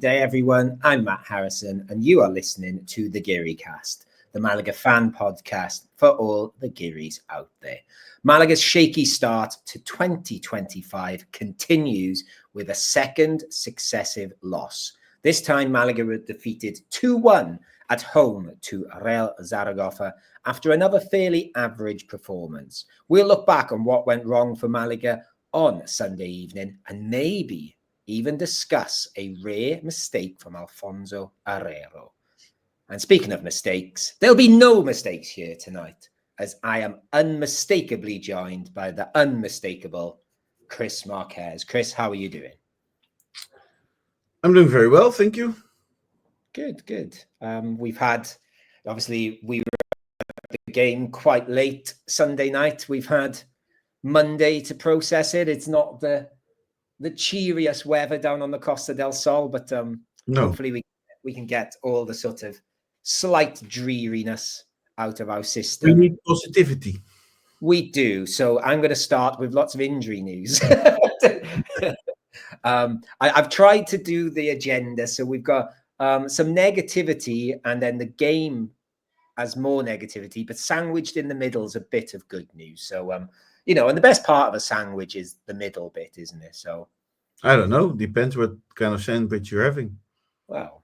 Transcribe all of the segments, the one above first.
day, everyone. I'm Matt Harrison, and you are listening to the Geary Cast, the Malaga fan podcast for all the Gearys out there. Malaga's shaky start to 2025 continues with a second successive loss. This time, Malaga were defeated 2-1 at home to Real Zaragoza after another fairly average performance. We'll look back on what went wrong for Malaga on Sunday evening and maybe even discuss a rare mistake from Alfonso Herrero. And speaking of mistakes, there'll be no mistakes here tonight, as I am unmistakably joined by the unmistakable Chris Marquez. Chris, how are you doing? I'm doing very well, thank you. Good. We've had, obviously, we were at the game quite late Sunday night. We've had Monday to process it. It's not the cheeriest weather down on the Costa del Sol, but hopefully we can get all the sort of slight dreariness out of our system. We need positivity. We do. So I'm going to start with lots of injury news. I've tried to do the agenda. So we've got some negativity and then the game has more negativity, but sandwiched in the middle is a bit of good news. So, and the best part of a sandwich is the middle bit, isn't it? So I don't know. Depends what kind of sandwich you're having. Well,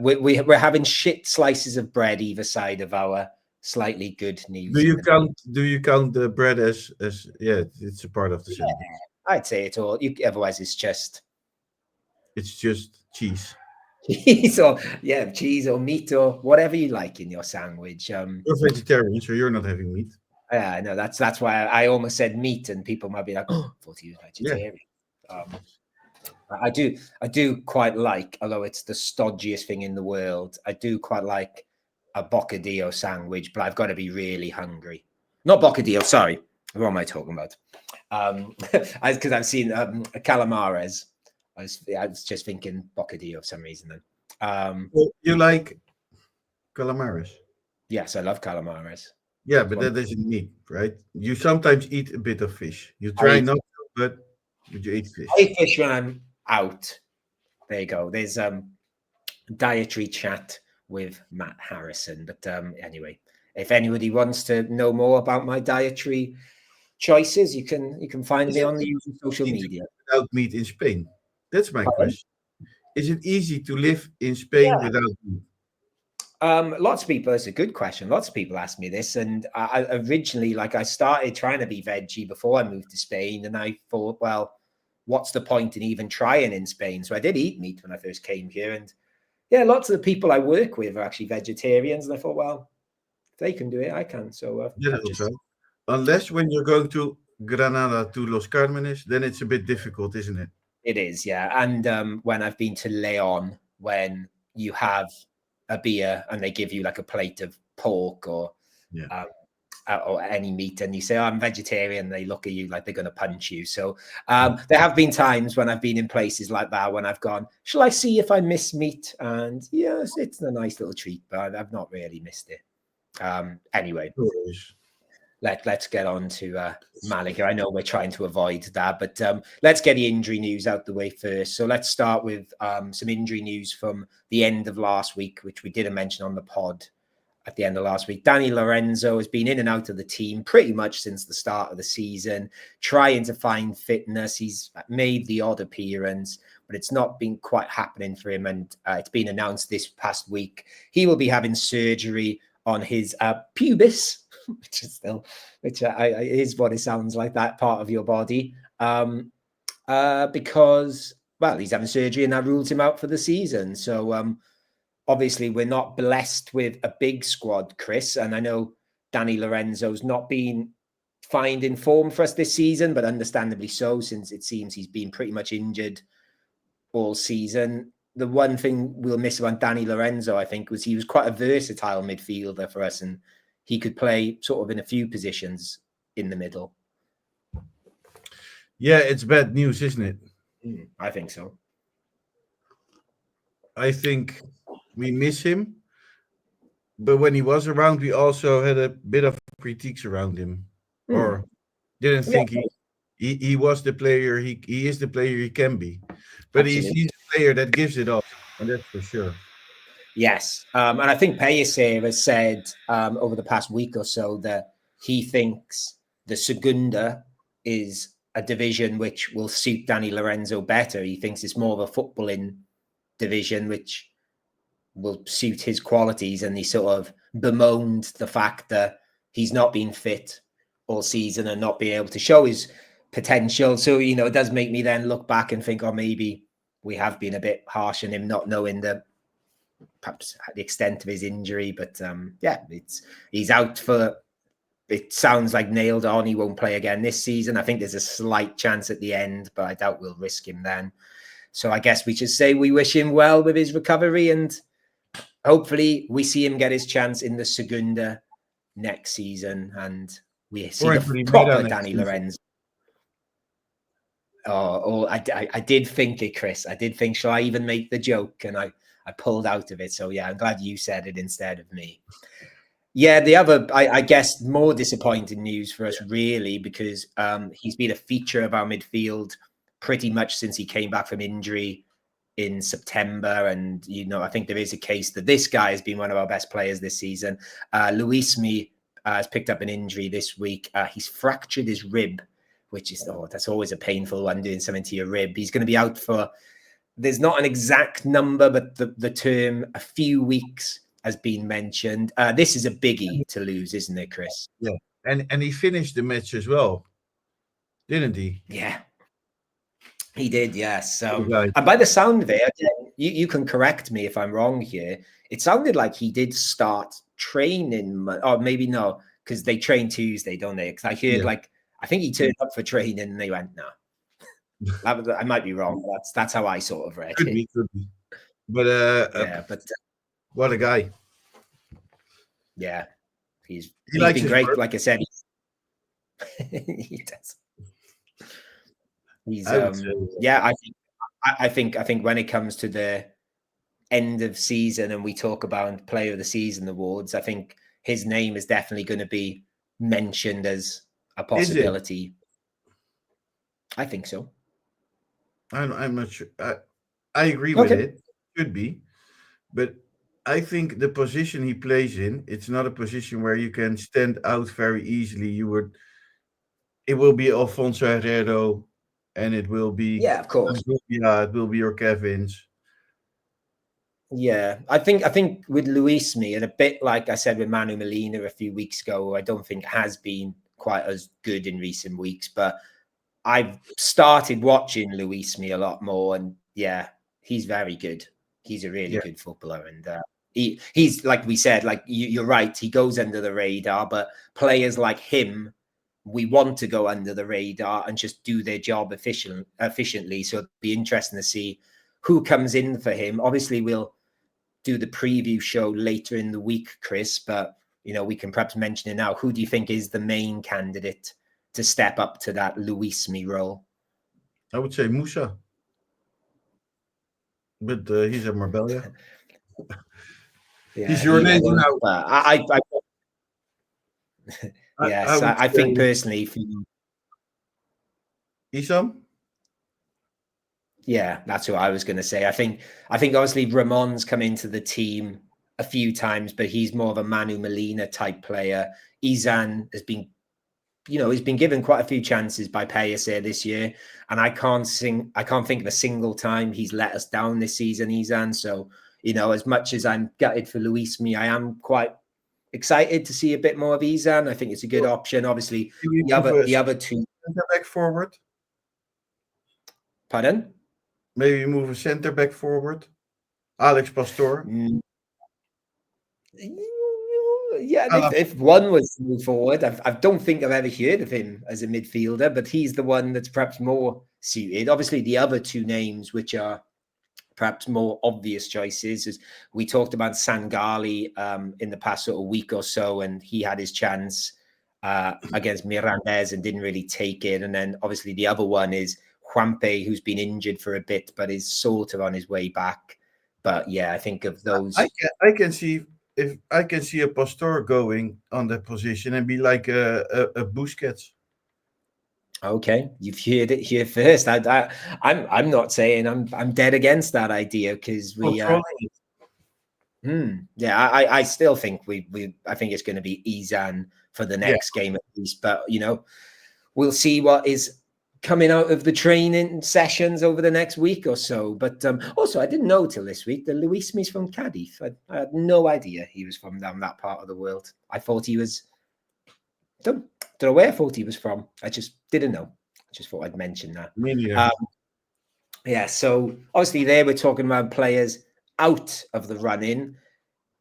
we're having shit slices of bread either side of our slightly good news. Do you count the bread as it's a part of the sandwich? I'd say it all. Otherwise, it's just cheese. Cheese or meat or whatever you like in your sandwich. You're vegetarian, so you're not having meat. Yeah, no, that's why I almost said meat, and people might be like, "Oh, I thought he was vegetarian." Yeah. I do quite like, although it's the stodgiest thing in the world, I do quite like a bocadillo sandwich, but I've got to be really hungry. Not bocadillo, sorry. What am I talking about? Because I've seen calamares. I was just thinking bocadillo for some reason then. You like calamares? Yes, I love calamares. Yeah, but that isn't meat, right? You sometimes eat a bit of fish. You try not to, but you eat fish. I eat fish when I'm out. There you go. There's dietary chat with Matt Harrison. But anyway, if anybody wants to know more about my dietary choices, you can find me on the social media. Without meat in Spain? That's my question. Is it easy to live in Spain without meat? Lots of people, it's a good question. Lots of people ask me this. And I originally, I started trying to be veggie before I moved to Spain. And I thought, well, what's the point in even trying in Spain? So I did eat meat when I first came here. And lots of the people I work with are actually vegetarians. And I thought, well, if they can do it, I can. So unless when you're going to Granada to Los Cármenes, then it's a bit difficult, isn't it? It is, yeah. And when I've been to Leon, when you have a beer and they give you like a plate of pork or any meat, and you say, I'm vegetarian, they look at you like they're going to punch you. So there have been times when I've been in places like that when I've gone, shall I see if I miss meat? And yes, it's a nice little treat, but I've not really missed it. Anyway, let's get on to Malaga. I know we're trying to avoid that, but let's get the injury news out the way first. So let's start with some injury news from the end of last week, which we didn't mention on the pod at the end of last week. Dani Lorenzo has been in and out of the team pretty much since the start of the season, trying to find fitness. He's made the odd appearance, but it's not been quite happening for him. And it's been announced this past week he will be having surgery on his pubis, which is what it sounds like, that part of your body, because, well, he's having surgery and that rules him out for the season. So obviously we're not blessed with a big squad, Chris, and I know Dani Lorenzo's not been finding form for us this season, but understandably so, since it seems he's been pretty much injured all season. The one thing we'll miss about Dani Lorenzo, I think, was he was quite a versatile midfielder for us, and he could play sort of in a few positions in the middle. Yeah, it's bad news, isn't it? I think so. I think we miss him. But when he was around, we also had a bit of critiques around him. Or didn't think he was the player he is the player he can be. But he's a player that gives it up, and that's for sure. Yes. And I think Pellicer has said over the past week or so that he thinks the Segunda is a division which will suit Danny Lorenzo better. He thinks it's more of a footballing division which will suit his qualities, and he sort of bemoaned the fact that he's not been fit all season and not being able to show his potential. So, it does make me then look back and think, maybe we have been a bit harsh on him, not knowing perhaps the extent of his injury. But he's out for, it sounds like nailed on. He won't play again this season. I think there's a slight chance at the end, but I doubt we'll risk him then. So I guess we should say we wish him well with his recovery, and hopefully we see him get his chance in the Segunda next season, and we see the proper Danny Lorenzo. I did think it, Chris. I did think, shall I even make the joke? And I pulled out of it. So yeah, I'm glad you said it instead of me. Yeah, the other, I guess, more disappointing news for us, really, because he's been a feature of our midfield pretty much since he came back from injury in September. And, I think there is a case that this guy has been one of our best players this season. Luismi has picked up an injury this week. He's fractured his rib, which is, that's always a painful one, doing something to your rib. He's going to be out for, there's not an exact number, but the term a few weeks has been mentioned. This is a biggie to lose, isn't it, Chris? Yeah, and he finished the match as well, didn't he? Yeah, he did, yes. And by the sound of it, you can correct me if I'm wrong here, it sounded like he did start training, or maybe no, because they train Tuesday, don't they? Because I heard I think he turned up for training and they went, no. I might be wrong. That's how I sort of read it. Could be. But what a guy. Yeah. He's been great. Work. Like I said, he does. He's I think when it comes to the end of season and we talk about Player of the Season awards, I think his name is definitely going to be mentioned as a possibility. I think so. I'm not sure. I agree with it. Should be, but I think the position he plays in, it's not a position where you can stand out very easily. It will be Alfonso Herrero, and it will be of course. It will be your Kevin's. Yeah, I think with Luismi, and a bit like I said with Manu Molina a few weeks ago, I don't think has been quite as good in recent weeks, but I've started watching Luismi a lot more, and yeah, he's very good. He's a really good footballer, and he's like we said, like you're right, he goes under the radar, but players like him, we want to go under the radar and just do their job efficiently. So it'll be interesting to see who comes in for him. Obviously, we'll do the preview show later in the week, Chris, but we can perhaps mention it now. Who do you think is the main candidate to step up to that Luismi role? I would say Musa, but he's at Marbella. He's your name now. I think personally, Isam. Yeah, that's what I was going to say. I think obviously Ramon's come into the team a few times, but he's more of a Manu Molina type player. Izan has been, he's been given quite a few chances by Pellicer this year, and I can't think of a single time he's let us down this season, Izan. So, as much as I'm gutted for Luismi, I am quite excited to see a bit more of Izan. I think it's a good option. Obviously, the other two center back forward. Pardon? Maybe move a center back forward. Alex Pastor. Yeah, if one was to move forward, I don't think I've ever heard of him as a midfielder, but he's the one that's perhaps more suited. Obviously, the other two names, which are perhaps more obvious choices, as we talked about Sangali in the past sort of week or so, and he had his chance against Mirandés and didn't really take it. And then obviously the other one is Juanpe, who's been injured for a bit, but is sort of on his way back. But yeah, I think of those. I can see a Pastor going on that position and be like a Busquets. Okay, you've heard it here first. I'm not saying I'm dead against that idea because we. Yeah, I still think I think it's going to be Izan for the next game at least. But we'll see what is coming out of the training sessions over the next week or so. But also, I didn't know till this week that Luis is from Cadiz. I had no idea he was from down that part of the world. I thought he was. Don't know where I thought he was from. I just didn't know. I just thought I'd mention that. Me neither. Yeah, so obviously there we're talking about players out of the run-in.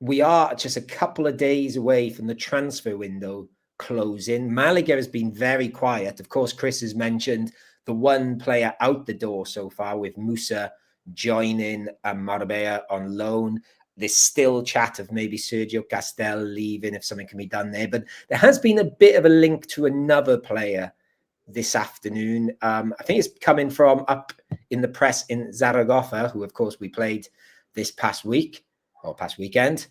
We are just a couple of days away from the transfer window closing. Malaga has been very quiet. Of course, Chris has mentioned the one player out the door so far with Musa joining Marbella on loan. There's still chat of maybe Sergio Castel leaving if something can be done there. But there has been a bit of a link to another player this afternoon. I think it's coming from up in the press in Zaragoza, who, of course, we played this past week or past weekend.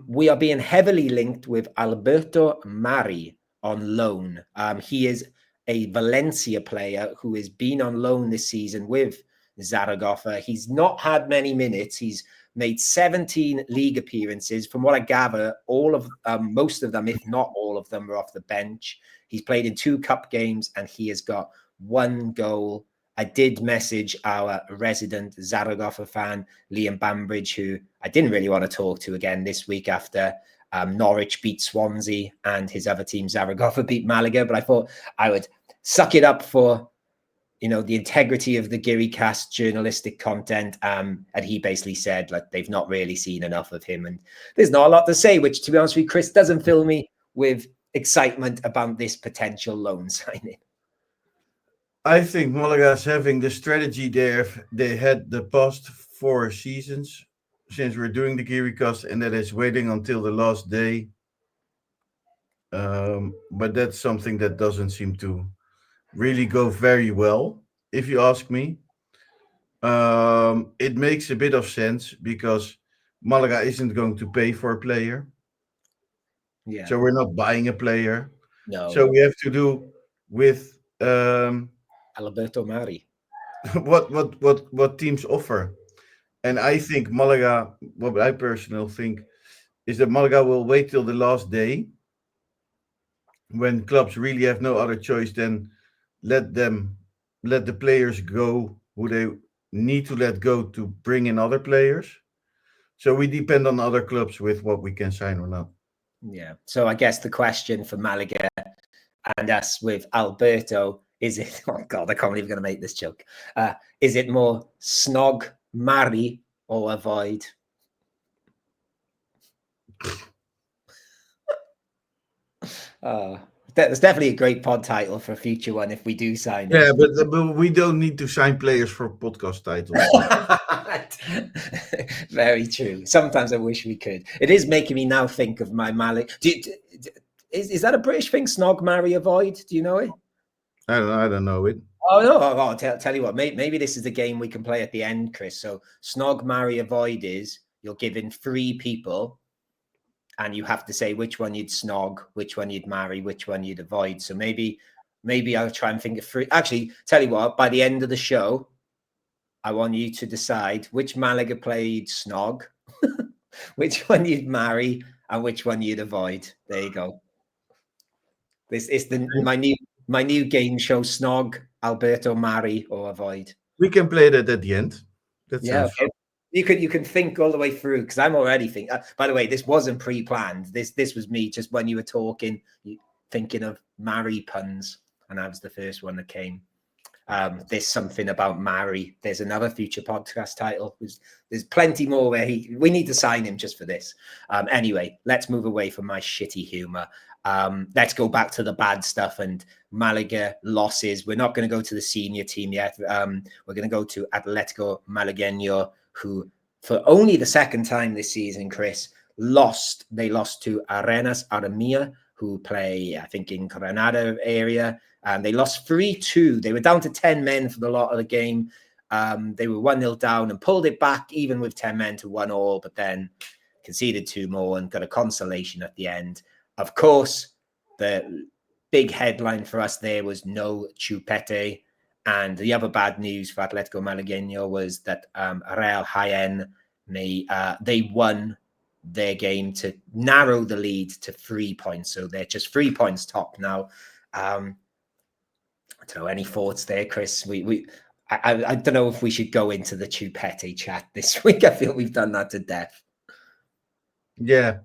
We are being heavily linked with Alberto Mari on loan. He is a Valencia player who has been on loan this season with Zaragoza. He's not had many minutes. He's made 17 league appearances. From what I gather, most of them, if not all of them, are off the bench. He's played in 2 cup games and he has got 1 goal. I did message our resident Zaragoza fan, Liam Bambridge, who I didn't really want to talk to again this week after Norwich beat Swansea and his other team, Zaragoza, beat Malaga. But I thought I would suck it up for the integrity of the Geary Cast journalistic content. And he basically said, like, they've not really seen enough of him. And there's not a lot to say, which, to be honest with you, Chris, doesn't fill me with excitement about this potential loan signing. I think Malaga's having the strategy there they had the past 4 seasons since we're doing the Geary Cast, and that is waiting until the last day. But that's something that doesn't seem to really go very well, if you ask me. It makes a bit of sense because Malaga isn't going to pay for a player. Yeah. So we're not buying a player. No. So we have to do with Alberto Mari. what teams offer. And I think Malaga, what I personally think, is that Malaga will wait till the last day when clubs really have no other choice than let the players go who they need to let go to bring in other players. So we depend on other clubs with what we can sign or not. Yeah. So I guess the question for Malaga and us with Alberto is it, oh God, I can't believe I'm going to make this joke. Is it more snog, marry, or avoid? That's definitely a great pod title for a future one if we do sign it. Yeah, but we don't need to sign players for podcast titles. Very true. Sometimes I wish we could. It is making me now think of my Malik. Is that a British thing? Snog, marry, avoid? Do you know it? I don't know it. Oh no! I'll tell you what. Maybe this is the game we can play at the end, Chris. So snog, marry, avoid is you're given 3 people, and you have to say which one you'd snog, which one you'd marry, which one you'd avoid. So maybe I'll try and think of 3. Actually, tell you what. By the end of the show, I want you to decide which Malaga player you'd snog, which one you'd marry, and which one you'd avoid. There you go. This is my new game show: snog, Alberto, marry, or avoid. We can play that at the end. Okay. You can think all the way through because I'm already thinking. By the way, this wasn't pre-planned. This was me just when you were talking, thinking of marry puns, and that was the first one that came. There's something about Mari. There's another future podcast title. There's plenty more where we need to sign him just for this. Anyway, let's move away from my shitty humor. Let's go back to the bad stuff and Malaga losses. We're not going to go to the senior team yet. We're going to go to Atletico Malagueño, who for only the 2nd time this season, Chris, lost. They lost to Arenas Aramia, who play, I think, in Granada area. They lost 3-2. They were down to 10 men for the lot of the game. They were 1-0 down and pulled it back, even with 10 men, to 1-1, but then conceded 2 more and got a consolation at the end. Of course, the big headline for us there was no Chupete. And the other bad news for Atletico Malagueño was that Real Jaén, they won their game to narrow the lead to 3 points. So they're just 3 points top now. I don't know, any thoughts there, Chris? I don't know if we should go into the Chupete chat this week. I feel we've done that to death. Yeah.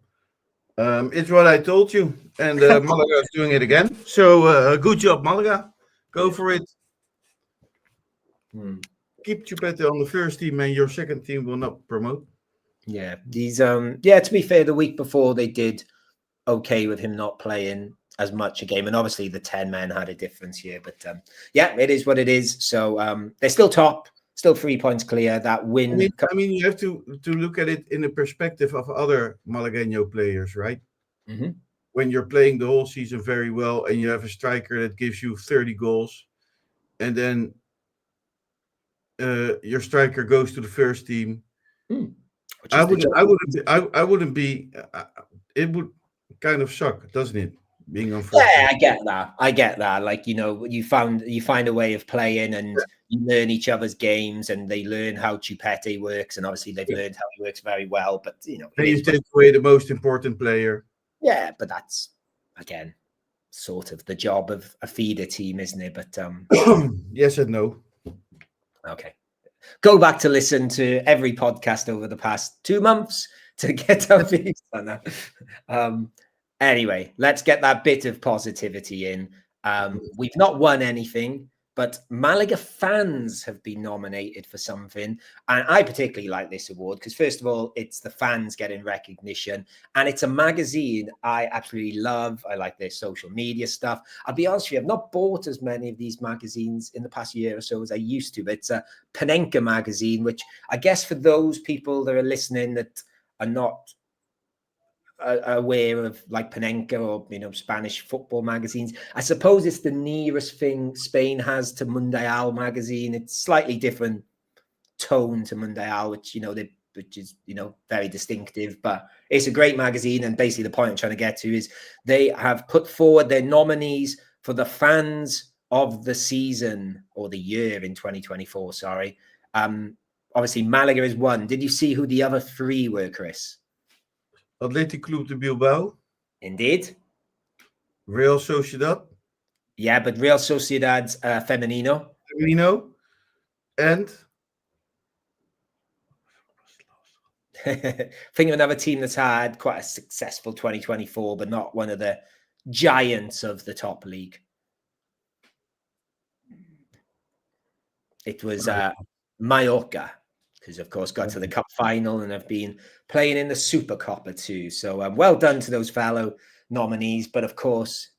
It's what I told you. And Malaga is doing it again. So good job, Malaga. Go for it. Keep Chupete on the first team, and your second team will not promote. Yeah, to be fair, the week before they did okay with him not playing as much a game, and obviously the 10 men had a difference here. But yeah, it is what it is. So they're still top, still 3 points clear. That win. I mean, you have to look at it in the perspective of other Malagueño players, right? Mm-hmm. When you're playing the whole season very well, and you have a striker that gives you 30 goals, and then your striker goes to the first team. I wouldn't be. It would kind of suck, doesn't it? Being on first. Yeah, I get that. Like, you find a way of playing, and you learn each other's games, and they learn how Chupete works, and obviously they've learned how he works very well. But and you take away the most important player. Yeah, but that's again sort of the job of a feeder team, isn't it? But yes and no. Okay. Go back to listen to every podcast over the past 2 months to get our views on that. Anyway, let's get that bit of positivity in. We've not won anything, but Malaga fans have been nominated for something. And I particularly like this award because, first of all, it's the fans getting recognition. And it's a magazine I absolutely love. I like their social media stuff. I'll be honest with you, I've not bought as many of these magazines in the past year or so as I used to. But it's a Panenka magazine, which I guess for those people that are listening that are not aware of like Panenka or Spanish football magazines, I suppose it's the nearest thing Spain has to Mundial magazine. It's slightly different tone to Mundial, which is very distinctive, but it's a great magazine. And basically the point I'm trying to get to is they have put forward their nominees for the fans of the season or the year in 2024. Sorry. Obviously Malaga is one. Did you see who the other three were, Chris? Athletic Club de Bilbao. Indeed. Real Sociedad. Yeah, but Real Sociedad's Femenino. And think of another team that's had quite a successful 2024, but not one of the giants of the top league. It was Mallorca, because of course got to the cup final and have been playing in the Super Copa too. So well done to those fellow nominees. But of course,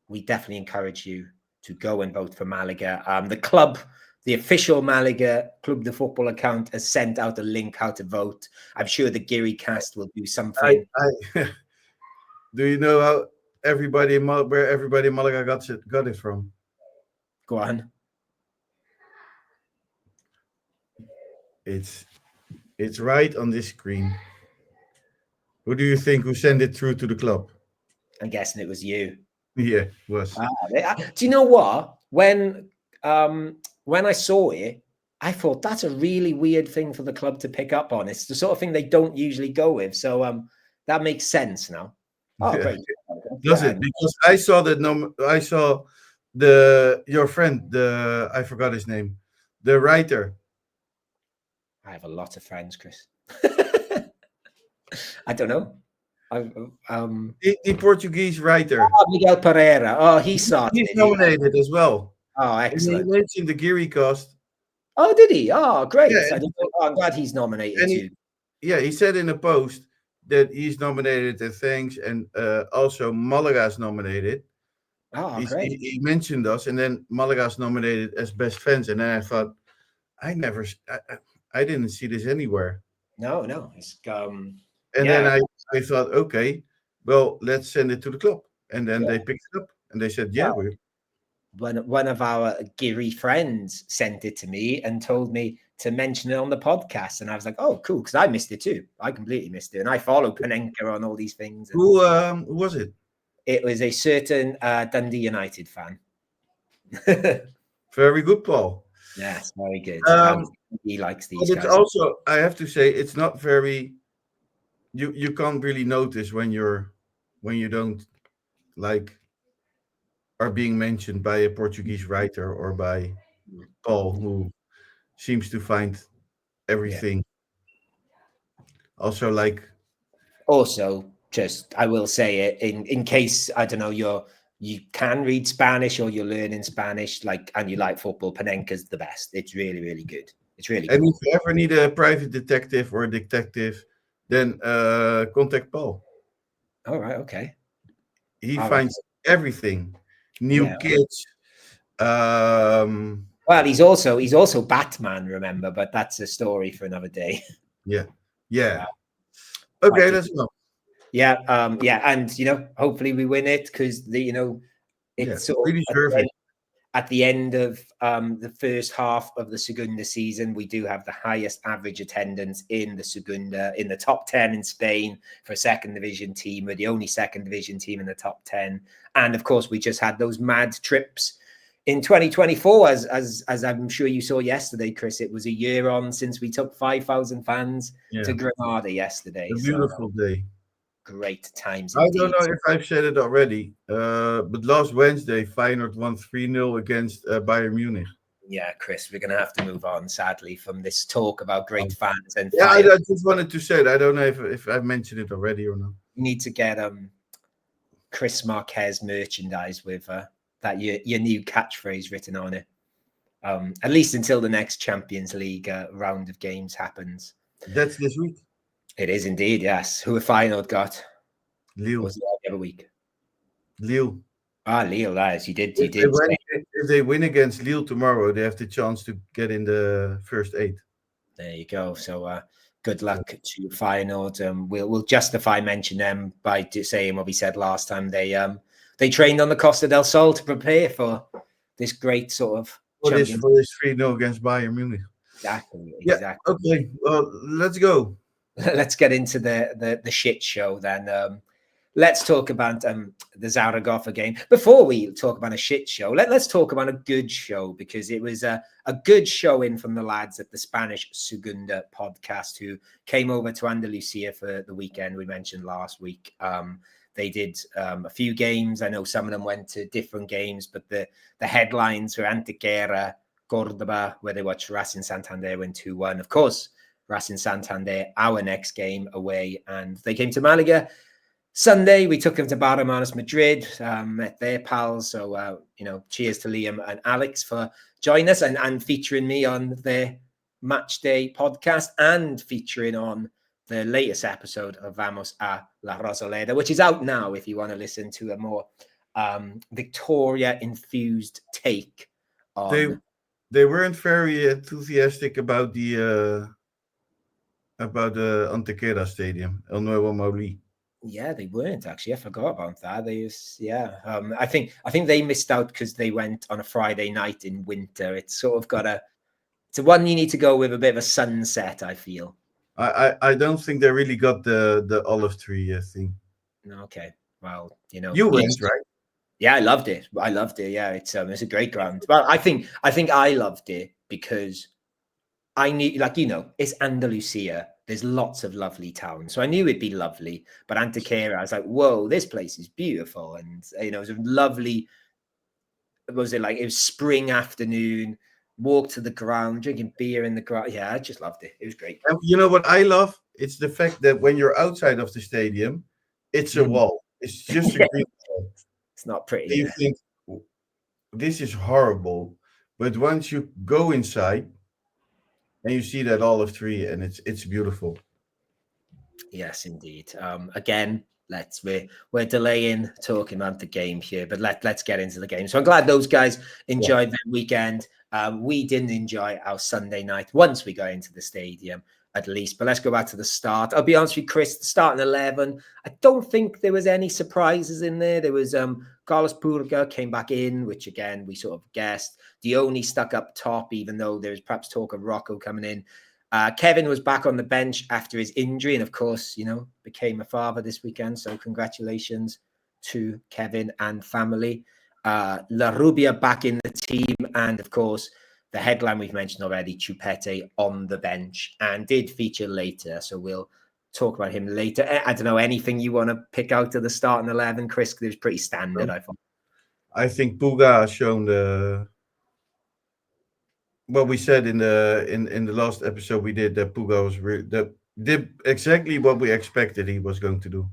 we definitely encourage you to go and vote for Malaga. The club, the official Malaga Club de Football account, has sent out a link how to vote. I'm sure the Geary cast will do something. Do you know how everybody in Malaga got it from? Go on. It's right on this screen. Who do you think who sent it through to the club? I'm guessing it was you. Yeah, it was. Do you know what? When I saw it, I thought that's a really weird thing for the club to pick up on. It's the sort of thing they don't usually go with. So that makes sense now. Oh, great. Does it? Because I saw your friend, I forgot his name, the writer. I have a lot of friends, Chris. I don't know. The Portuguese writer. Miguel Pereira. Oh, he's nominated as well. Oh, excellent. He mentioned the Geary cast. Oh, did he? Oh, great. Yeah, I'm glad he's nominated too. He said in a post that he's nominated and thanks, and also Malaga's nominated. Oh, great. He mentioned us, and then Malaga's nominated as best fans, and then I thought, I didn't see this anywhere. No. It's then I thought, okay, well, let's send it to the club, and then they picked it up, and they said, one of our Geary friends sent it to me and told me to mention it on the podcast, and I was like, oh, cool, because I missed it too. I completely missed it, and I follow Panenka on all these things. Who was it? It was a certain Dundee United fan. Very good, Paul. Yes, very good. He likes these but it's guys. also, I have to say, it's not very. You can't really notice when you don't like are being mentioned by a Portuguese writer or by Paul, who seems to find everything. Also, like. Also, just I will say it in case I don't know you can read Spanish or you're learning Spanish, like, and you like football. Panenka's the best. It's really, really good. It's really And cool. if you ever need a private detective or a detective, then contact Paul. All right. Okay. He All right. finds everything. New Yeah. kids. Well, he's also Batman, remember, but that's a story for another day. Yeah. Yeah. I Okay, do. let's go. Yeah, and hopefully we win it because it's sort we of deserve it. at the end of the first half of the Segunda season, we do have the highest average attendance in the Segunda, in the top 10 in Spain for a second division team. We're the only second division team in the top 10. And of course, we just had those mad trips in 2024, as I'm sure you saw yesterday, Chris. It was a year on since we took 5,000 fans to Granada yesterday. A beautiful day. Great times I indeed. don't know if I've said it already, but last Wednesday, Feyenoord won 3-0 against Bayern Munich. Yeah, Chris, we're going to have to move on, sadly, from this talk about great fans and I just wanted to say it. I don't know if I've mentioned it already or not. You need to get Chris Marquez merchandise with that your new catchphrase written on it. At least until the next Champions League round of games happens. That's this week. It is indeed, yes. Who have Feyenoord got? Lille. Was it every week? Lille. Lille, as you did. If they win against Lille tomorrow, they have the chance to get in the first 8. There you go. So good luck to Feyenoord. We'll justify mention them by saying what we said last time. They trained on the Costa del Sol to prepare for this great sort of for this 3-0 against Bayern Munich. Exactly. Yeah. Okay. Well, let's go. Let's get into the shit show then. Let's talk about the Zaragoza game. Before we talk about a shit show, let's talk about a good show, because it was a good showing from the lads at the Spanish Segunda podcast who came over to Andalusia for the weekend we mentioned last week. They did a few games. I know some of them went to different games, but the headlines were Antequera, Cordoba, where they watched Racing Santander win 2-1. Of course, Racing Santander, our next game away, and they came to Malaga. Sunday, we took them to Barcelona, Madrid, met their pals. So, cheers to Liam and Alex for joining us and featuring me on their match day podcast and featuring on the latest episode of Vamos a la Rosaleda, which is out now if you want to listen to a more Victoria-infused take on... They weren't very enthusiastic about the Antequera Stadium, El Nuevo Mauli. Yeah, they weren't actually. I forgot about that. I think they missed out because they went on a Friday night in winter. It's sort of it's one you need to go with a bit of a sunset, I feel. I don't think they really got the olive tree thing. Okay, well, you went, right? Yeah, I loved it. Yeah, it's a great ground. Well, I think I loved it because I knew, it's Andalusia. There's lots of lovely towns. So I knew it'd be lovely. But Antequera, I was like, whoa, this place is beautiful. And, it was a lovely, what was it like? It was spring afternoon, walk to the ground, drinking beer in the ground. Yeah, I just loved it. It was great. And you know what I love? It's the fact that when you're outside of the stadium, it's a wall. It's just a green wall. It's not pretty. You think, this is horrible. But once you go inside, and you see that olive tree, and it's beautiful. Yes, indeed. Again, we're delaying talking about the game here, but let's get into the game. So I'm glad those guys enjoyed their weekend. We didn't enjoy our Sunday night once we got into the stadium, at least. But let's go back to the start. I'll be honest with you, Chris, the starting 11, I don't think there was any surprises in there. There was Carlos Purga came back in, which again, we sort of guessed. Dione stuck up top, even though there's perhaps talk of Rocco coming in. Kevin was back on the bench after his injury and, of course, became a father this weekend. So congratulations to Kevin and family. La Rubia back in the team, and of course, the headline we've mentioned already, Chupete on the bench, and did feature later, so we'll talk about him later. I don't know, anything you want to pick out of the starting 11, Chris? It was pretty standard, I thought. I think Puga has shown what we said in the last episode we did, that Puga was did exactly what we expected he was going to do.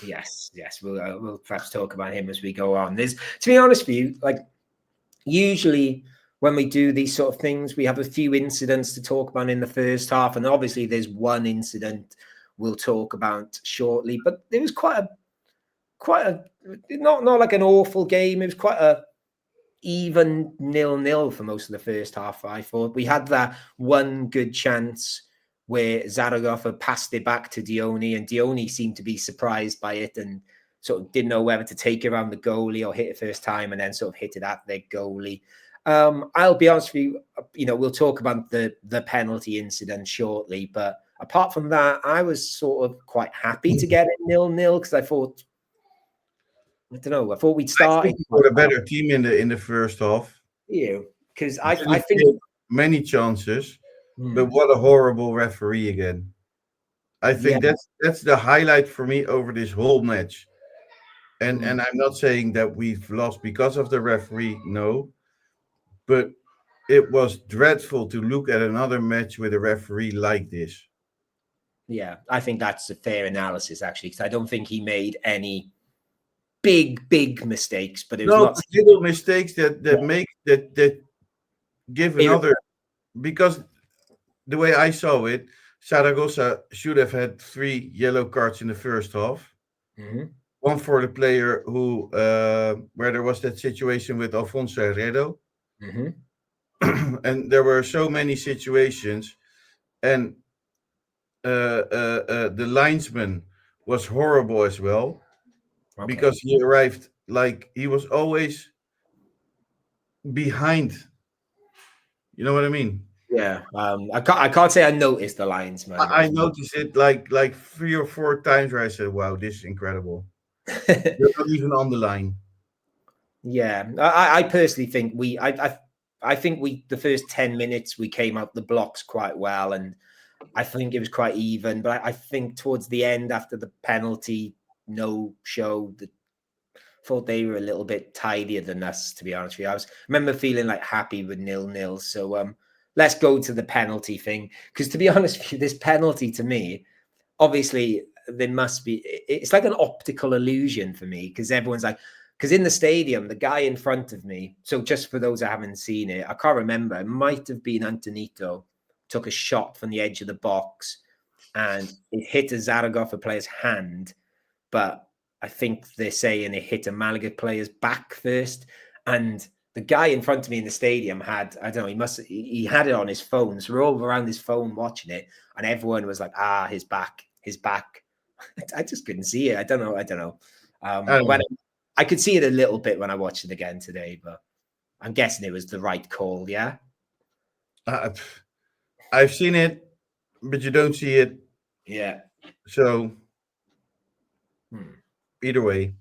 Yes, we'll perhaps talk about him as we go on. To be honest with you, like usually when we do these sort of things, we have a few incidents to talk about in the first half, and obviously there's one incident we'll talk about shortly. But there was quite a not like an awful game. It was quite a even 0-0 for most of the first half. I thought we had that one good chance where Zaragoza passed it back to Dione, and Dione seemed to be surprised by it and sort of didn't know whether to take it around the goalie or hit it first time, and then sort of hit it at their goalie. I'll be honest with you, we'll talk about the penalty incident shortly, but apart from that, I was sort of quite happy to get it 0-0 because I thought we'd start. I think we were a better team in the first half. Yeah, because I think many chances, but what a horrible referee again. I think that's the highlight for me over this whole match. And I'm not saying that we've lost because of the referee, no, but it was dreadful to look at another match with a referee like this. Yeah, I think that's a fair analysis, actually, because I don't think he made any big mistakes, but it was lots of little mistakes that give another, because the way I saw it, Zaragoza should have had 3 yellow cards in the first half. One for the player who where there was that situation with Alfonso Herrero. And there were so many situations, and the linesman was horrible as well, because he arrived like he was always behind. You know what I mean? Yeah, I can't say I noticed the linesman. I noticed it like 3 or 4 times where I said, "Wow, this is incredible." You're not even on the line. Yeah, I personally think I think the first 10 minutes we came out the blocks quite well, and I think it was quite even. But I think towards the end, after the penalty no-show, thought they were a little bit tidier than us, to be honest with you. I remember feeling like happy with 0-0. So let's go to the penalty thing, because to be honest with you, this penalty to me, obviously there must be, it's like an optical illusion for me, because everyone's like, because in the stadium, the guy in front of me, so just for those that haven't seen it, I can't remember, it might have been Antonito, took a shot from the edge of the box and it hit a Zaragoza player's hand, but I think they're saying it hit a Malaga player's back first. And the guy in front of me in the stadium had, I don't know, he had it on his phone. So we're all around his phone watching it, and everyone was like, his back. I just couldn't see it. I don't know. I could see it a little bit when I watched it again today, but I'm guessing it was the right call, yeah? I've seen it, but you don't see it. Yeah. So either way.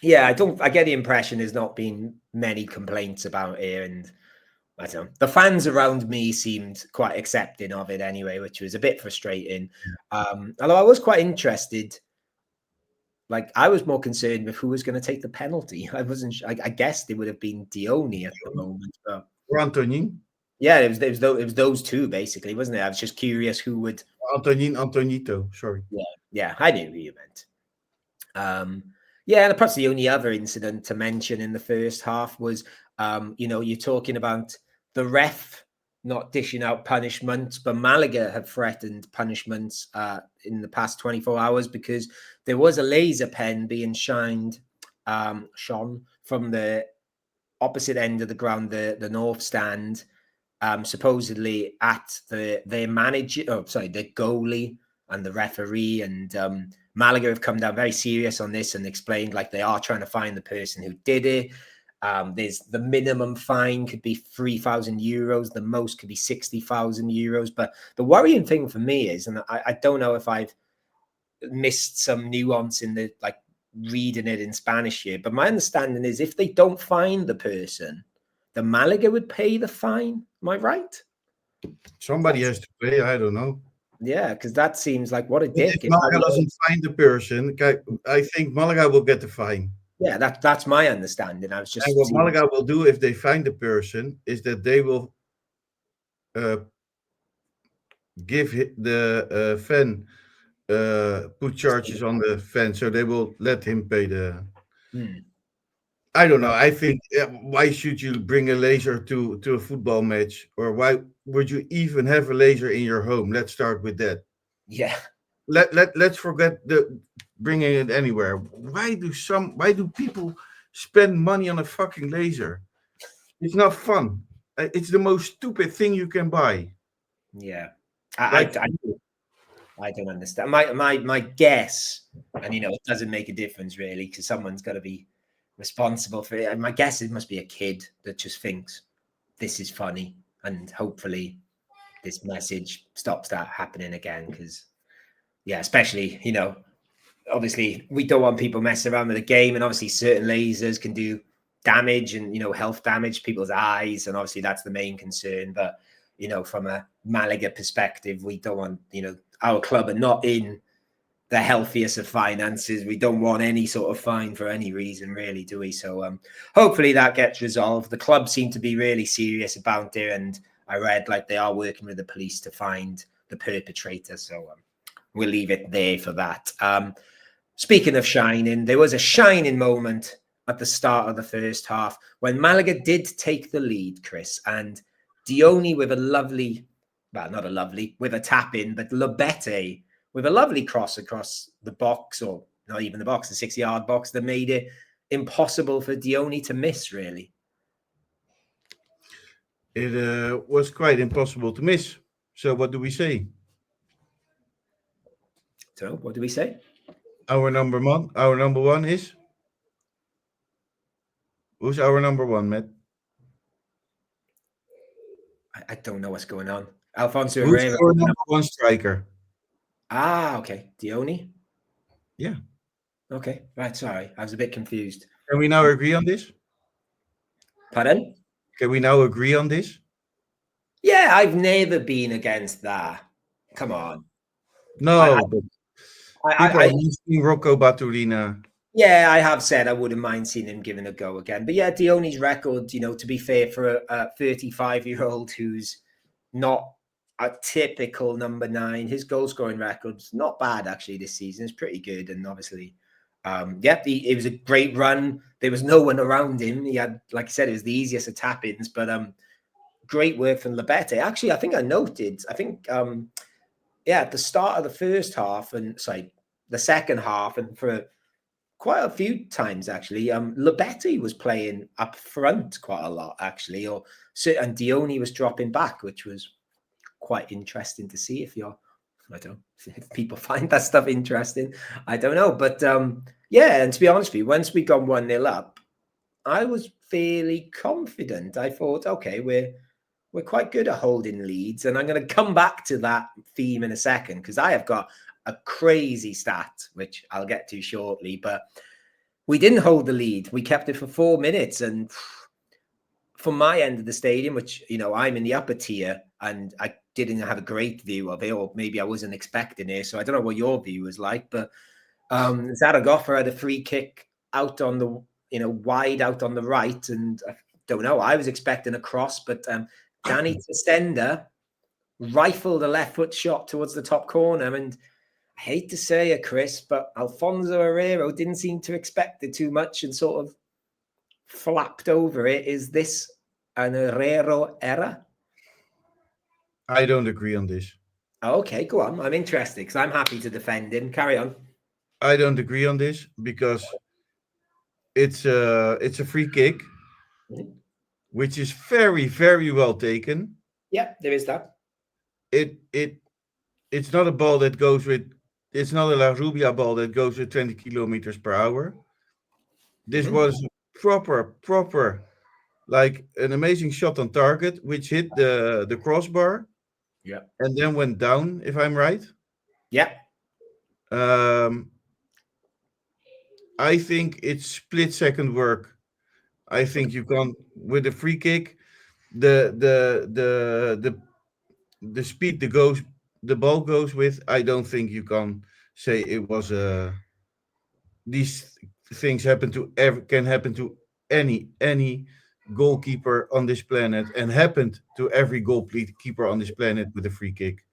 Yeah, I get the impression there's not been many complaints about it, and I don't know. The fans around me seemed quite accepting of it anyway, which was a bit frustrating. Although I was quite interested. Like, I was more concerned with who was going to take the penalty. I wasn't. I guessed it would have been Dione at the moment, but or Antonin. Yeah, it was those two basically, wasn't it? I was just curious who would. Antonito. Sorry. Yeah, I knew who you meant. Yeah, and perhaps the only other incident to mention in the first half was, you're talking about the ref not dishing out punishments, but Malaga have threatened punishments in the past 24 hours because there was a laser pen being shone from the opposite end of the ground, the north stand, supposedly at their manager, the goalie and the referee, and Malaga have come down very serious on this and explained like they are trying to find the person who did it. There's the minimum fine could be 3,000 euros, the most could be 60,000 euros. But the worrying thing for me is, and I don't know if I've missed some nuance in the reading it in Spanish here, but my understanding is if they don't find the person, the Malaga would pay the fine. Am I right? Somebody has to pay. I don't know. Yeah, because that seems like what a dick. If Malaga doesn't find the person, I think Malaga will get the fine. Yeah, that's my understanding. I was just. And what Malaga will do if they find the person is that they will give the fan put charges on the fan, so they will let him pay the. I don't know. I think why should you bring a laser to a football match, or why would you even have a laser in your home? Let's start with that. Yeah. Let's forget the bringing it anywhere. Why do people spend money on a fucking laser? It's not fun. It's the most stupid thing you can buy. Yeah. I don't understand. My guess, and it doesn't make a difference really, because someone's got to be responsible for it. My guess it must be a kid that just thinks this is funny, and hopefully this message stops that happening again. Because especially obviously we don't want people messing around with the game, and obviously certain lasers can do damage and health damage to people's eyes, and obviously that's the main concern. But from a Malaga perspective, we don't want our club are not in the healthiest of finances. We don't want any sort of fine for any reason, really, do we? So hopefully that gets resolved. The club seem to be really serious about it, and I read like they are working with the police to find the perpetrator. So we'll leave it there for that. Speaking of shining, there was a shining moment at the start of the first half when Malaga did take the lead, Chris, and Dioni with with a tap in, but Lobete with a lovely cross across the box, or not even the box, the 6-yard box, that made it impossible for Dioni to miss, really. It was quite impossible to miss. So what do we say? So what do we say? Our number one is? Who's our number one, Matt? I don't know what's going on. Alfonso Who's Herrera. our number one striker? Okay. Dioni? Yeah. Okay. Right. Sorry. I was a bit confused. Can we now agree on this? Pardon? Can we now agree on this? Yeah, I've never been against that. Come on. No, but people are missing Rocco Baturina. Yeah, I have said I wouldn't mind seeing him given a go again. But yeah, Dioni's record, to be fair, for a 35-year-old who's not a typical number 9, his goal scoring record's not bad actually this season. It's pretty good. And obviously, it was a great run. There was no one around him. He had, like I said, it was the easiest of tap-ins, but great work from Lobete. Actually, I think I noted, at the start of the first half the second half, and for quite a few times actually, Lobete was playing up front quite a lot actually, and Dioni was dropping back, which was quite interesting to see. If people find that stuff interesting, I don't know, but and to be honest with you, once we got 1-0 up, I was fairly confident. I thought, okay, we're quite good at holding leads, and I'm going to come back to that theme in a second because I have got a crazy stat, which I'll get to shortly, but we didn't hold the lead. We kept it for 4 minutes, and from my end of the stadium, which, I'm in the upper tier, and I didn't have a great view of it, or maybe I wasn't expecting it, so I don't know what your view was like, but Zaragoza had a free kick out on the, wide out on the right, and I don't know, I was expecting a cross, but Danny Testenda rifled a left foot shot towards the top corner, and I hate to say it, Chris, but Alfonso Herrera didn't seem to expect it too much and sort of flapped over it. Is this an Herrera error? I don't agree on this. Okay, go on. I'm interested because I'm happy to defend him. Carry on. I don't agree on this because it's a free kick, which is very, very well taken. Yeah, there is that. It's not a ball that goes with. It's not a La Rubia ball that goes with 20 kilometers per hour. This was proper, like an amazing shot on target, which hit the crossbar. Yeah. And then went down, if I'm right. Yeah. I think it's split-second work. I think you can with a free kick, the the the the the speed the ball goes with. I don't think you can say it was a. These things can happen to any goalkeeper on this planet, and happened to every goalkeeper on this planet with a free kick.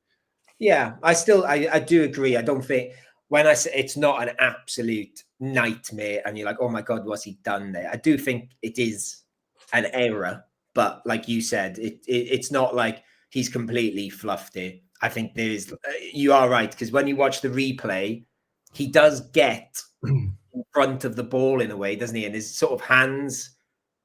Yeah, I do agree. I don't think when I say it's not an absolute nightmare and you're like, oh my God, what's he done there? I do think it is an error, but like you said, it's not like he's completely fluffed it. I think you are right, because when you watch the replay, he does get in front of the ball in a way, doesn't he? And his sort of hands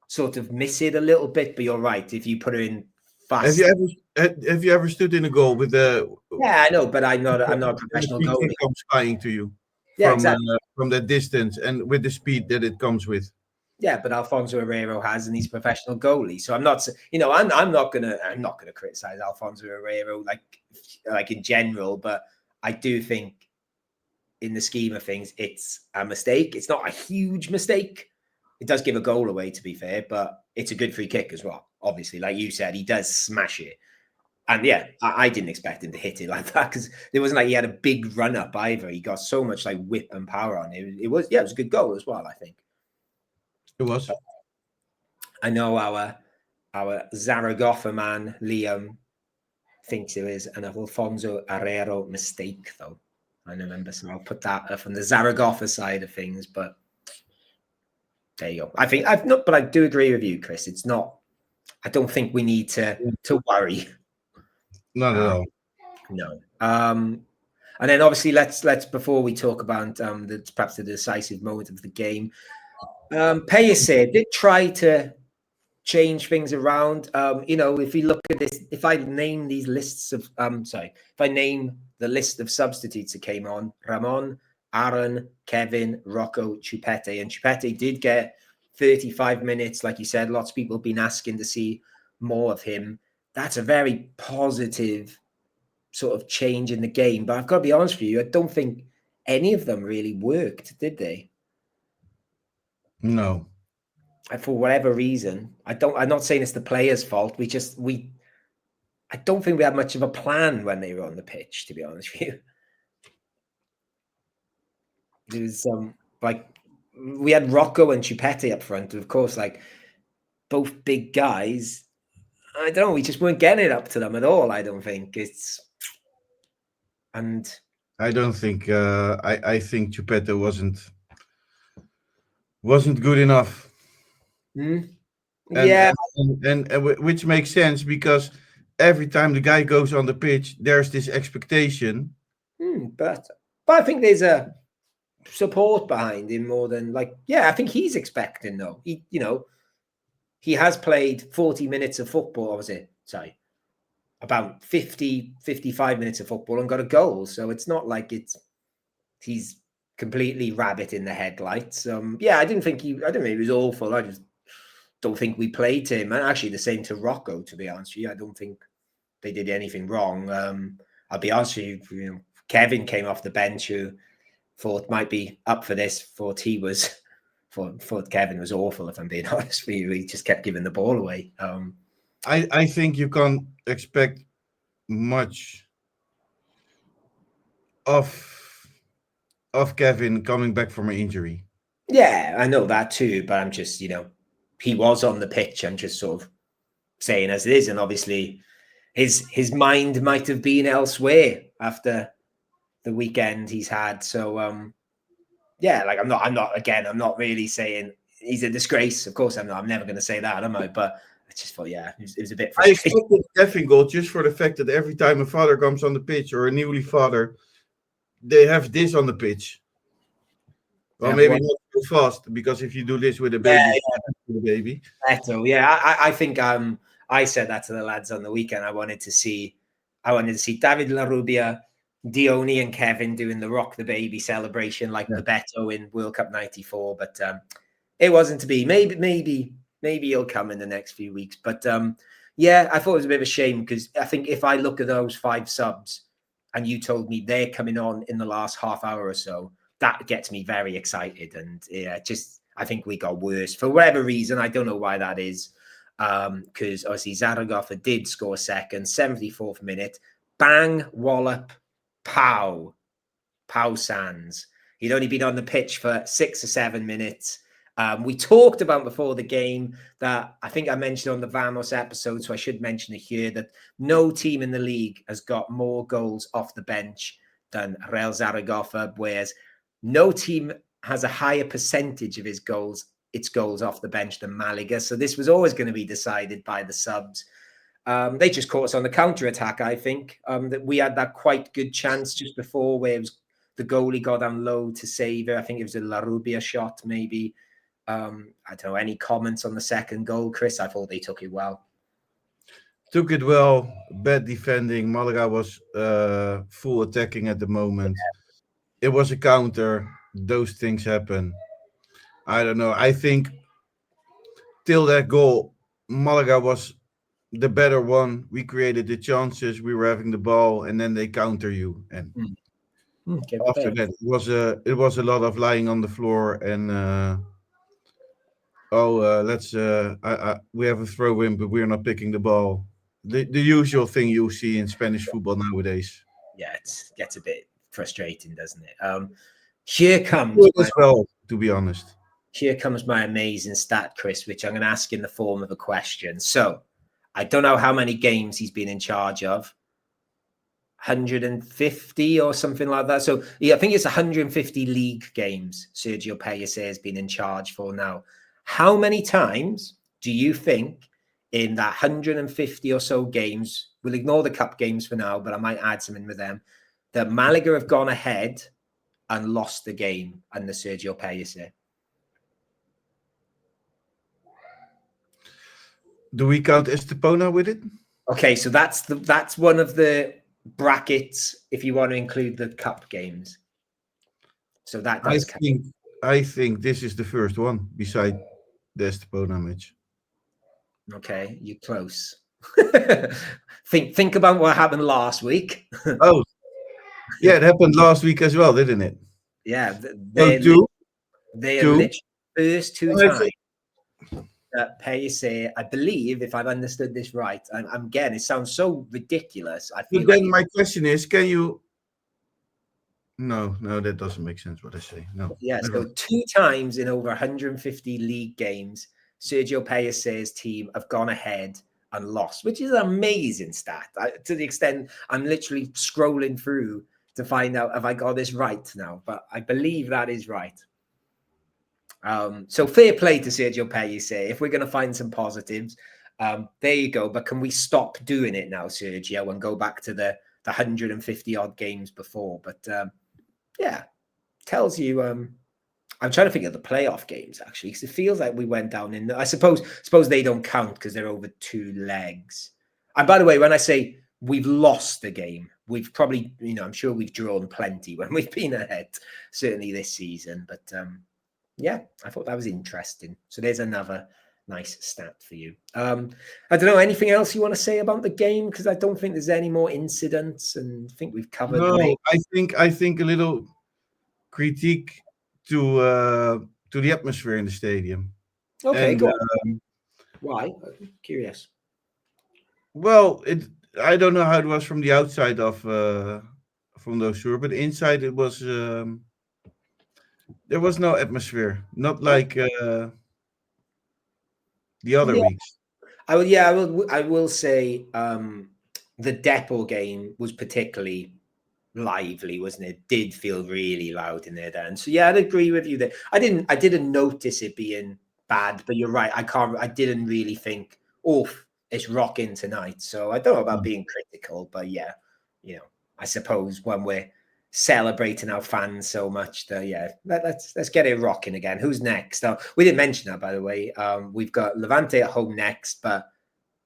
sort of miss it a little bit, but you're right. If you put it in Have fast. you ever stood in a goal with Yeah, I know, but I'm not a the professional free kick goalie. comes flying to you Yeah, exactly. from that distance and with the speed that it comes with? Yeah, but Alfonso Herrero has, and he's a professional goalie. So I'm not, I'm not gonna criticize Alfonso Herrero like in general, but I do think in the scheme of things, it's a mistake. It's not a huge mistake. It does give a goal away, to be fair, but it's a good free kick as well. Obviously, like you said, he does smash it. And yeah, I didn't expect him to hit it like that, because it wasn't like he had a big run up either. He got so much like whip and power on it. It was a good goal as well, I think. It was. I know our Zaragoza man Liam thinks it is an Alfonso Herrero mistake, though. I remember, so I'll put that from the Zaragoza side of things. But there you go. I think I've not, but I do agree with you, Chris. It's not. I don't think we need to worry. Not at all. No. And then obviously let's before we talk about perhaps the decisive moment of the game, Pellicer did try to change things around. If we look at this, if I name these lists of if I name the list of substitutes that came on: Ramon, Aaron, Kevin, Rocco, Chupete, and Chupete did get 35 minutes, like you said. Lots of people have been asking to see more of him. That's a very positive sort of change in the game. But I've got to be honest with you, I don't think any of them really worked, did they? No. For whatever reason, I'm not saying it's the players' fault. I don't think we had much of a plan when they were on the pitch, to be honest with you. There was we had Rocco and Chupete up front, of course, like both big guys. I don't know, we just weren't getting it up to them at all. I don't think I don't think. I think Chupeta wasn't good enough. Yeah, and which makes sense because every time the guy goes on the pitch, there's this expectation. but I think there's a support behind him more than I think he's expecting though. He has played 40 minutes of football, or was it? Sorry, about 55 minutes of football and got a goal. So it's not like he's completely rabbit in the headlights. I didn't think he was awful. I just don't think we played to him. And actually the same to Rocco, to be honest with you. I don't think they did anything wrong. I'll be honest with you, Kevin came off the bench, who thought might be up for this, thought Kevin was awful, if I'm being honest with you. He just kept giving the ball away. I think you can't expect much of Kevin coming back from an injury. Yeah, I know that too, but I'm just, he was on the pitch. I'm just sort of saying as it is, and obviously his mind might have been elsewhere after the weekend he's had. So I'm not really saying he's a disgrace. Of course I'm not. I'm never going to say that, am I? But I just thought, it was a bit frustrating. I expected Kevin goal just for the fact that every time a father comes on the pitch, or a newly father, they have this on the pitch. Well, maybe not too fast, because if you do this with a baby, the baby. I think I said that to the lads on the weekend. I wanted to see David Larrubia, Dione, and Kevin doing the rock the baby celebration like the Beto in World Cup '94, but it wasn't to be. Maybe he'll come in the next few weeks. But I thought it was a bit of a shame, because I think if I look at those 5 subs and you told me they're coming on in the last half hour or so, that gets me very excited. And I think we got worse for whatever reason. I don't know why that is. Because obviously Zaragoza did score second, 74th minute. Bang, Wallop, Pau Sans. He'd only been on the pitch for 6 or 7 minutes. We talked about before the game that I think I mentioned on the Vamos episode, so I should mention it here, that no team in the league has got more goals off the bench than Real Zaragoza, whereas no team has a higher percentage of its goals off the bench than Malaga. So this was always going to be decided by the subs. They just caught us on the counter-attack, I think. That we had that quite good chance just before where it was the goalie got down low to save it. I think it was a La Rubia shot, maybe. I don't know, any comments on the second goal, Chris? I thought they took it well. Took it well, bad defending. Malaga was full attacking at the moment. It was a counter. Those things happen. I don't know. I think till that goal, Malaga was the better one. We created the chances. We were having the ball, and then they counter you. And after that, it was a lot of lying on the floor and we have a throw in, but we're not picking the ball. The usual thing you see in Spanish football nowadays. Yeah, it gets a bit frustrating, doesn't it? Here comes to be honest. Here comes my amazing stat, Chris, which I'm going to ask in the form of a question. So I don't know how many games he's been in charge of. 150 or something like that. So yeah, I think it's 150 league games Sergio Pellicer has been in charge for now. How many times do you think in that 150 or so games, we'll ignore the cup games for now, but I might add some in with them, that Malaga have gone ahead and lost the game under Sergio Pellicer? Do we count Estepona with it? Okay, so that's one of the brackets if you want to include the cup games. So that does count. I think this is the first one beside the Estepona match. Okay, you're close. think about what happened last week. Oh, yeah, it happened last week as well, didn't it? Yeah, they are literally first two times that Pellicer, I believe, if I've understood this right, I'm again, it sounds so ridiculous. I feel then my question is, can you? No, that doesn't make sense. What I say, no. Yeah, so 2 times in over 150 league games, Sergio Pellicer's team have gone ahead and lost, which is an amazing stat. To the extent I'm literally scrolling through to find out if I got this right now, but I believe that is right. So fair play to Sergio Pellicer. If we're going to find some positives, there you go. But can we stop doing it now, Sergio, and go back to the 150 odd games before? But yeah, tells you. I'm trying to think of the playoff games actually, because it feels like we went down in. I suppose they don't count because they're over 2 legs. And by the way, when I say we've lost the game, we've probably, I'm sure we've drawn plenty when we've been ahead, certainly this season. But yeah, I thought that was interesting. So there's another nice stat for you. I don't know, anything else you want to say about the game? Because I don't think there's any more incidents, and I think we've covered. No, I think a little critique to the atmosphere in the stadium. Okay, go on. Why? I'm curious. Well, I don't know how it was from the outside of from those tour, but inside it was there was no atmosphere, not like the other weeks. I will say the Depot game was particularly lively, wasn't it? Did feel really loud in there then. So yeah, I'd agree with you there. I didn't notice it being bad, but you're right. I didn't really think, it's rocking tonight. So I don't know about being critical, but yeah, I suppose when we're celebrating our fans so much, let's get it rocking again. Who's next? We didn't mention that, by the way. We've got Levante at home next, but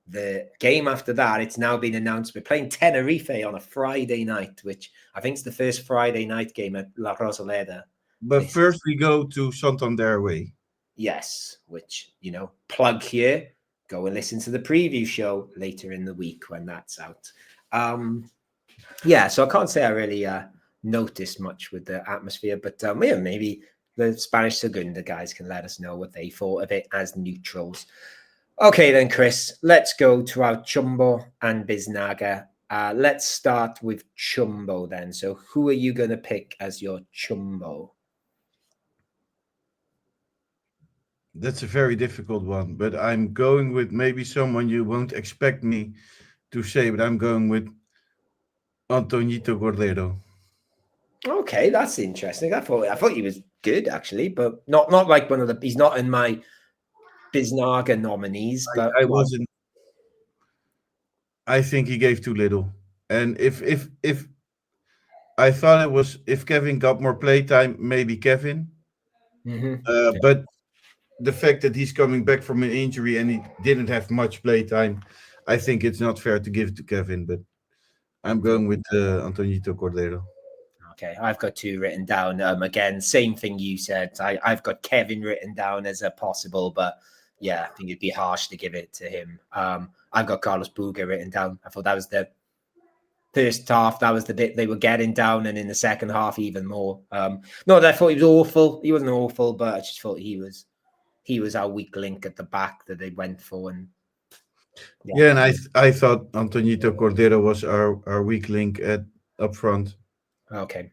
the game after that, it's now been announced we're playing Tenerife on a Friday night, which I think is the first Friday night game at La Rosaleda. But first we go to Santander away. Yes, which, plug here. Go and listen to the preview show later in the week when that's out. Yeah, so I can't say I really noticed much with the atmosphere. But yeah, maybe the Spanish Segunda guys can let us know what they thought of it as neutrals. Okay, then, Chris, let's go to our Chumbo and Biznaga. Let's start with Chumbo then. So who are you going to pick as your Chumbo? That's a very difficult one, but I'm going with maybe someone you won't expect me to say, but I'm going with Antonito Cordero. Okay, that's interesting. I thought he was good actually, but not like one of the. He's not in my Biznaga nominees, but I wasn't. I think he gave too little, and if I thought it was if Kevin got more playtime, maybe Kevin. But the fact that he's coming back from an injury and he didn't have much playtime, I think it's not fair to give it to Kevin. But I'm going with Antonito Cordero. Okay, I've got two written down. Again, same thing you said. I've got Kevin written down as a possible, but yeah, I think it'd be harsh to give it to him. I've got Carlos Buga written down. I thought that was the first half. That was the bit they were getting down, and in the second half, even more. Not that I thought he was awful. He wasn't awful, but I just thought he was our weak link at the back that they went for. And yeah, and I thought Antonito Cordero was our weak link at up front. Okay,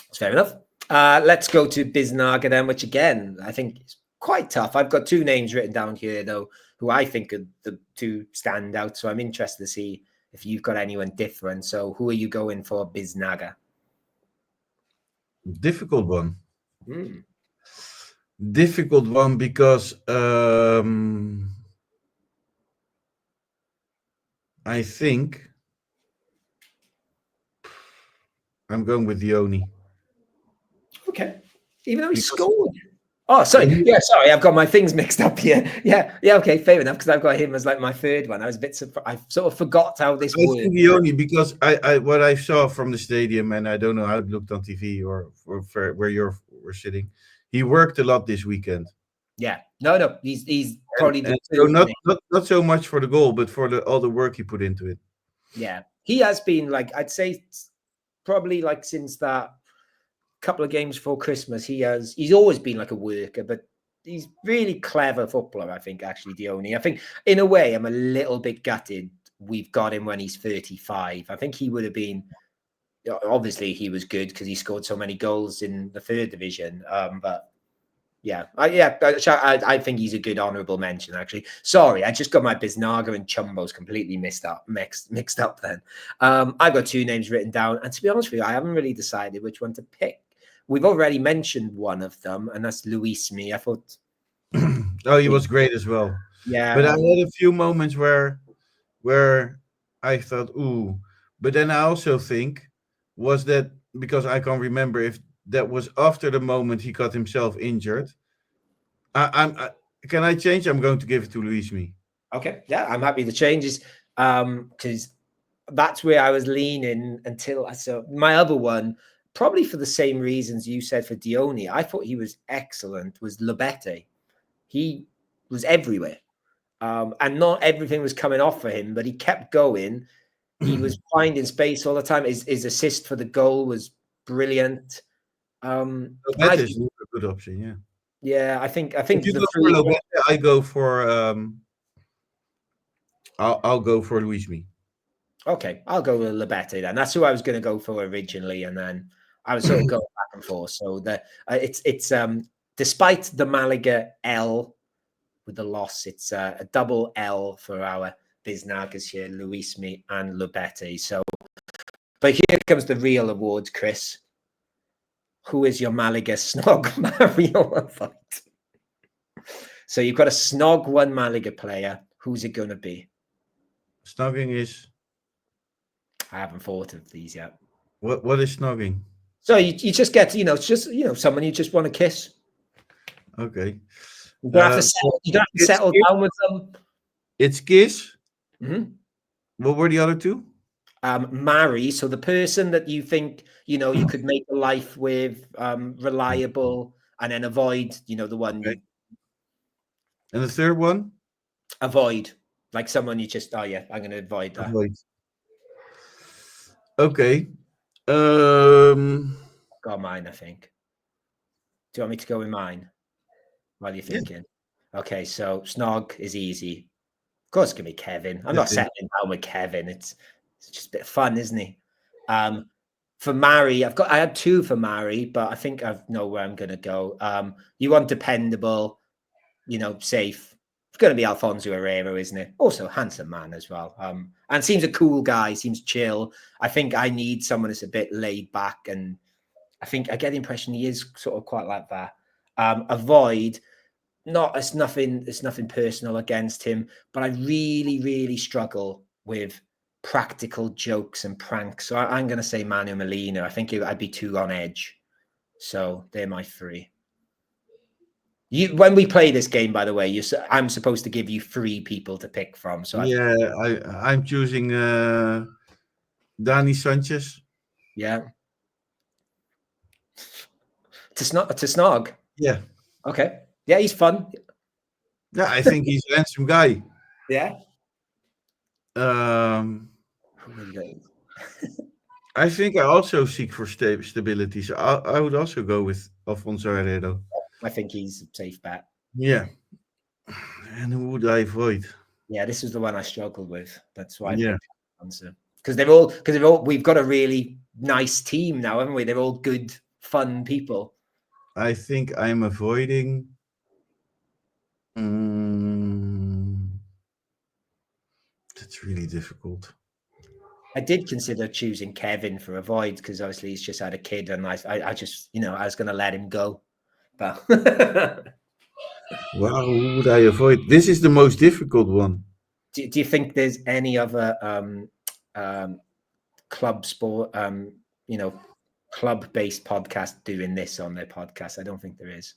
that's fair enough. Let's go to Biznaga then, which again, I think is quite tough. I've got two names written down here, though, who I think are the two standouts. So I'm interested to see if you've got anyone different. So who are you going for, Biznaga? Difficult one. Difficult one because I think I'm going with Dione. Okay. Even though he scored. Oh, sorry. Yeah, sorry. I've got my things mixed up here. Yeah. Okay. Fair enough. Because I've got him as like my third one. I was a bit surprised. I sort of forgot how this worked. I think Dione because I what I saw from the stadium, and I don't know how it looked on TV or where you were sitting. He worked a lot this weekend. Yeah. No. He's probably so not so much for the goal, but for all the work he put into it. Yeah. He has been like, I'd say probably like since that couple of games before Christmas, he's always been like a worker, but he's really clever footballer, I think, actually, Dione. I think in a way I'm a little bit gutted we've got him when he's 35. I think he would have been, obviously he was good because he scored so many goals in the third division. But yeah, I think he's a good honourable mention, actually. Sorry, I just got my Biznaga and Chumbos completely mixed up then. I've got two names written down, and to be honest with you, I haven't really decided which one to pick. We've already mentioned one of them, and that's Luismi. I thought... Oh, he was great as well. Yeah. But I had a few moments where I thought, ooh. But then I also think, was that because I can't remember if that was after the moment he got himself injured. Can I change? I'm going to give it to Luismi. Okay, yeah, I'm happy to change because that's where I was leaning until I saw my other one, probably for the same reasons you said for Dione. I thought he was excellent, was Lobete. He was everywhere. And not everything was coming off for him, but he kept going. He was finding space all the time. His assist for the goal was brilliant. Lobete is a good option, yeah. Yeah, I think if you go for Lobete, I go for I'll go for Luismi. Okay, I'll go with Lobete then. That's who I was going to go for originally, and then I was sort of going back and forth. So it's despite the Malaga L with the loss, it's a double L for our Biznagas here, Luismi and Lobete. So, but here comes the real awards, Chris. Who is your Malaga Snog Mario fight? So you've got a Snog one Malaga player. Who's it going to be? Snogging is... I haven't thought of these yet. What is snogging? So you just get, it's just, someone you just want to kiss. Okay. You don't have to settle down with them. It's kiss. Mm-hmm. What were the other two? Marry. So the person that you think, you could make a life with, reliable, and then avoid, the one. Okay. And the third one? Avoid. Like someone you just, I'm going to avoid that. Avoid. Okay. Got mine, I think. Do you want me to go with mine while you're thinking? Yeah. Okay, so Snog is easy. Of course, it's gonna be Kevin. I'm not settling down with Kevin. It's just a bit of fun, isn't he? For Mari, I had 2 for Mari, but I think I know where I'm gonna go. You want dependable, safe. It's gonna be Alfonso Herrera, isn't it? Also handsome man as well. And seems a cool guy, seems chill. I think I need someone that's a bit laid back, and I think I get the impression he is sort of quite like that. Avoid. It's nothing personal against him, but I really, really struggle with practical jokes and pranks. So I'm going to say Manu Molina. I think I'd be too on edge. So they're my 3. When we play this game, by the way, I'm supposed to give you 3 people to pick from. So I'm choosing Dani Sanchez. Yeah. To Snog. Yeah. Okay. Yeah, he's fun. Yeah, I think he's a handsome guy. Yeah. I think I also seek for stability. So I would also go with Alfonso Herrera. I think he's a safe bet. Yeah. And who would I avoid? Yeah, this is the one I struggled with. That's why I picked the answer. Because we've got a really nice team now, haven't we? They're all good, fun people. I think I'm avoiding. That's really difficult. I did consider choosing Kevin for avoid because obviously he's just had a kid, and I just I was going to let him go. But Wow, who would I avoid? This is the most difficult one. Do you think there's any other club sport, club-based podcast doing this on their podcast? I don't think there is.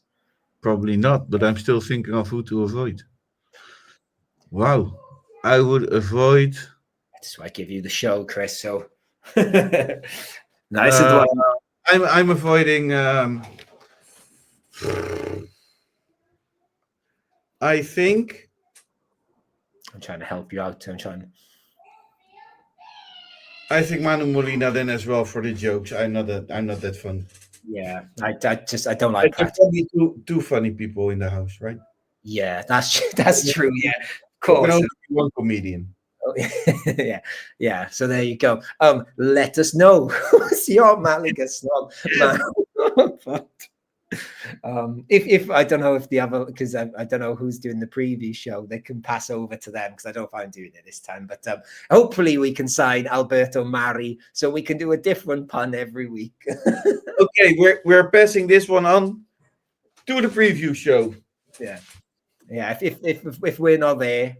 Probably not, but I'm still thinking of who to avoid. Wow, I would avoid. That's why I give you the show, Chris. So nice. I'm avoiding. I think. I'm trying to help you out. I think Manu Molina then as well for the jokes. I'm not that fun. Yeah, I don't like that. Probably two funny people in the house, right? Yeah, that's true. Yeah, of course. Can only be one comedian. Yeah. So there you go. Let us know who's your Malaga snog. If I don't know if the other, because I don't know who's doing the preview show, they can pass over to them because I don't know if I'm doing it this time. But hopefully we can sign Alberto Mari so we can do a different pun every week. Okay, we're passing this one on to the preview show. Yeah. If we're not there,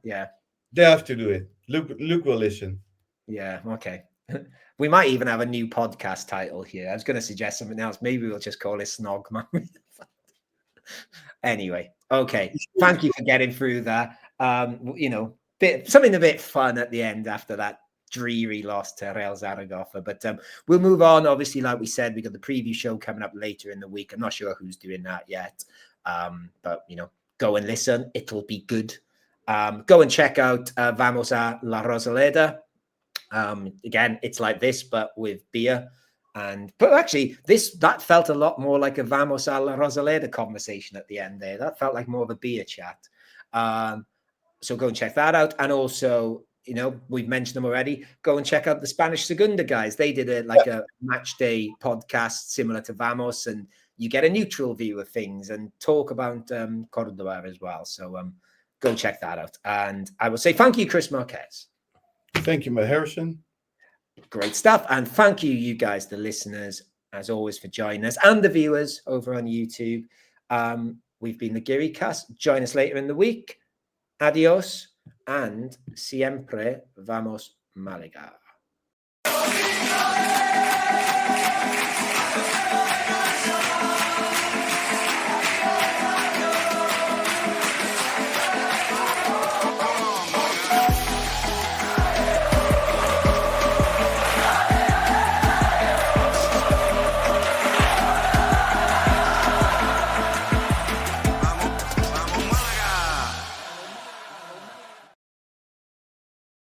yeah, they have to do it. Luke will listen. Yeah. Okay. We might even have a new podcast title here. I was going to suggest something else. Maybe we'll just call it Snog Man. Anyway, okay. Thank you for getting through that. Something a bit fun at the end after that dreary loss to Real Zaragoza. But we'll move on. Obviously, like we said, we got the preview show coming up later in the week. I'm not sure who's doing that yet. But go and listen. It'll be good. Go and check out Vamos a la Rosaleda. Again, it's like this, but with beer. But actually, that felt a lot more like a Vamos a la Rosaleda conversation at the end there. That felt like more of a beer chat. So go and check that out. And also, we've mentioned them already. Go and check out the Spanish Segunda guys. They did a match day podcast similar to Vamos, and you get a neutral view of things and talk about Cordoba as well. So go check that out. And I will say thank you, Chris Marquez. Thank you, Matt Harrison. Great stuff. And thank you, you guys, the listeners, as always, for joining us, and the viewers over on YouTube. We've been the Geary Cast. Join us later in the week. Adios and siempre vamos Malaga.